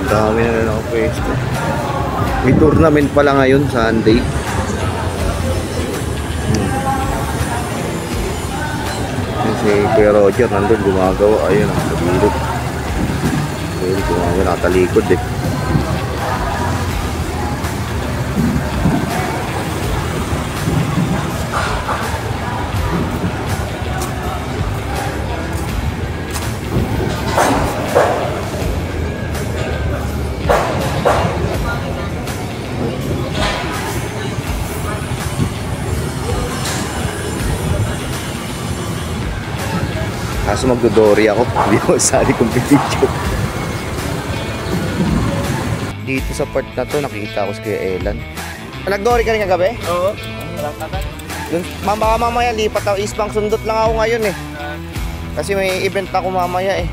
Dami na rin ako pwesto. May tournament pala ngayon, Sunday. Si Kuya Roger nandun gumagawa. Ayun, nakatagilid. Ayun, gumagawa, nakatalikod eh. Kaso magdodori ako, hindi ako sali competition. Dito sa part na to, nakita ko si Kuya Elan. Nagdori ka rin kagabi? Oo. Walang tagal. Baka mamaya lipat ako, Eastbank sundot lang ako ngayon eh. Kasi may event ako mamaya eh.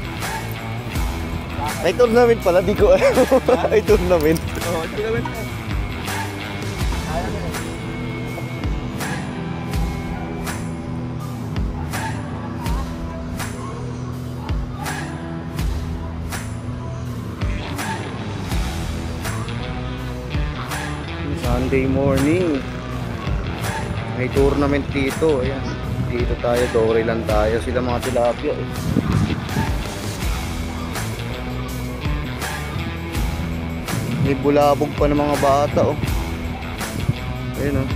May tournament pala, di ko alam. May tournament. Oo, tournament po. Sunday morning. May tournament dito. Ayan. Dito tayo, dory lang tayo. Sila mga tilapia eh. May bulabog pa ng mga bata oh. Ayun oh.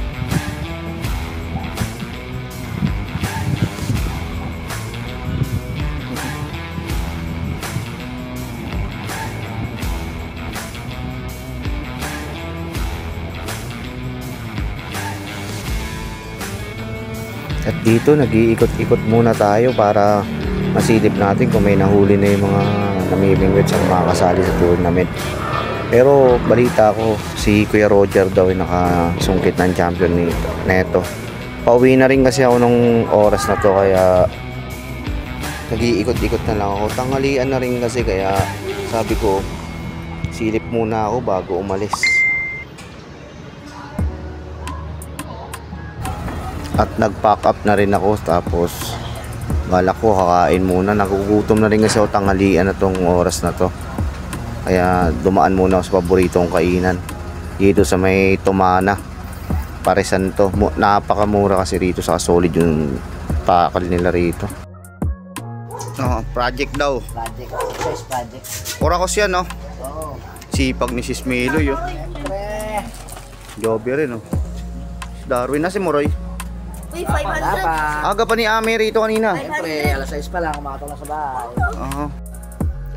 At dito nag-iikot-ikot muna tayo para masilip natin kung may nahuli na yung mga namimingwit sa makakasali sa tournament. Pero balita ko si Kuya Roger daw ay nakasungkit ng champion neto. Pauwi na rin kasi ako nung oras na to kaya nag-iikot-ikot na lang ako. Tanghalian na rin kasi kaya sabi ko silip muna ako bago umalis. At nag-pack up na rin ako tapos balak ko kakain muna. Nagugutom na rin kasi ako tanghalian na tong oras na to. Kaya dumaan muna ako sa paboritong kainan. Dito sa may Tumana. Parisan to. Napakamura kasi rito sa solid yung pakal nila rito. Oh, project daw. Project. Size project. Orakos yan no? Oo. Sipag ni Sis Meloy oh. Siyempre. Joby rin oh. Darwin na si Moroy. Uy, 500. Aga pa ni Ame rito kanina. Siyempre, alas 6 pa lang, kumakataw na sa bahay.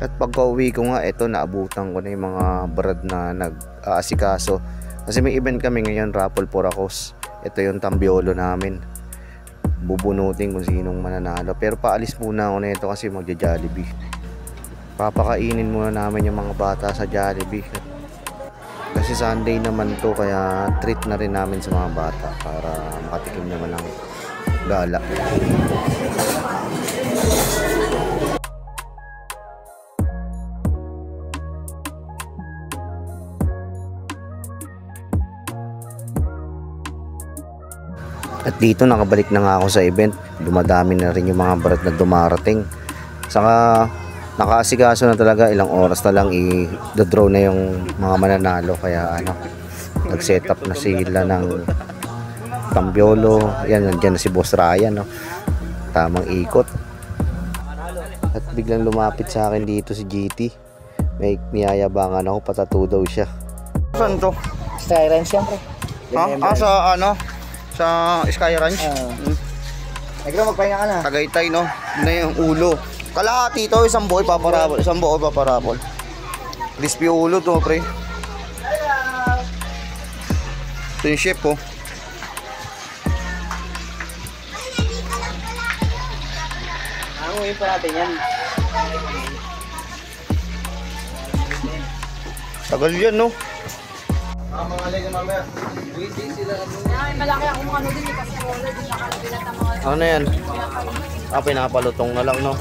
At pagka-uwi ko nga, ito naabutan ko na yung mga brad na nag-aasikaso. Kasi may event kami ngayon, Raffle Poracos. Ito yung tambiolo namin. Bubunutin kung sinong mananalo. Pero paalis muna ako na ito kasi magja-Jollibee. Papakainin muna namin yung mga bata sa Jollibee. Kasi Sunday naman to, kaya treat na rin namin sa mga bata para makatikim naman ng gala. At dito nakabalik na nga ako sa event. Dumadami na rin yung mga brad na dumarating. Saka nakaasikaso na talaga, ilang oras na lang i-draw na yung mga mananalo. Kaya ano, nag-set up na sila ng tambiolo. Yan, nandiyan na si Boss Ryan no? Tamang ikot. At biglang lumapit sa akin dito si GT. May niyayabangan ako, patatu daw siya. Saan to? Sky Ranch siyempre. Sa ano? Sa Sky Ranch? Negro, magpahinga ka na. Tagaytay no? Na yung ulo. Kalahati ito, isang buo paparabol. Isang buo paparabol. Crispy ulo to, pre. Ito yung chef oh. Anguin pa natin yan. Tagal yan no? Mga leg na mamaya. Waiting sila. Ay, malaki ako mga din kasi wala din nakalabilat ang mga. Ano na yan? Pinapalutong na lang no?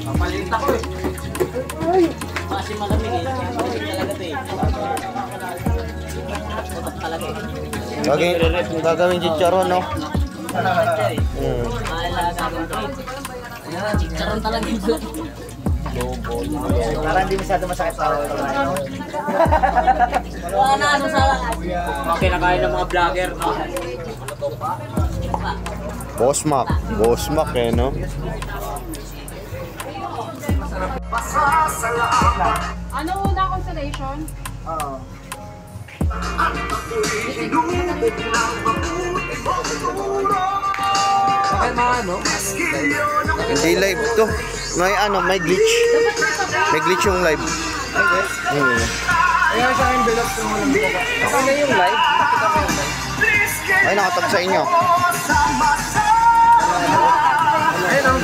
Papalit ako eh. Kasi malamig eh. Talaga eh. Gagawin chicharon no? Chicharon talaga yun. Para hindi masyado masakit sa ulo. Wala na ano sa Mga kinakain ng mga vlogger, no? Boss Mac eh, no? Ano una constellation? Oo. Bakit mga ano? Hindi live to. May glitch. May glitch yung live. Ayun sa envelope kung walang baba. Okay na yung live? Nakita mo yung live? Ay, nakatab sa inyo. Ayun,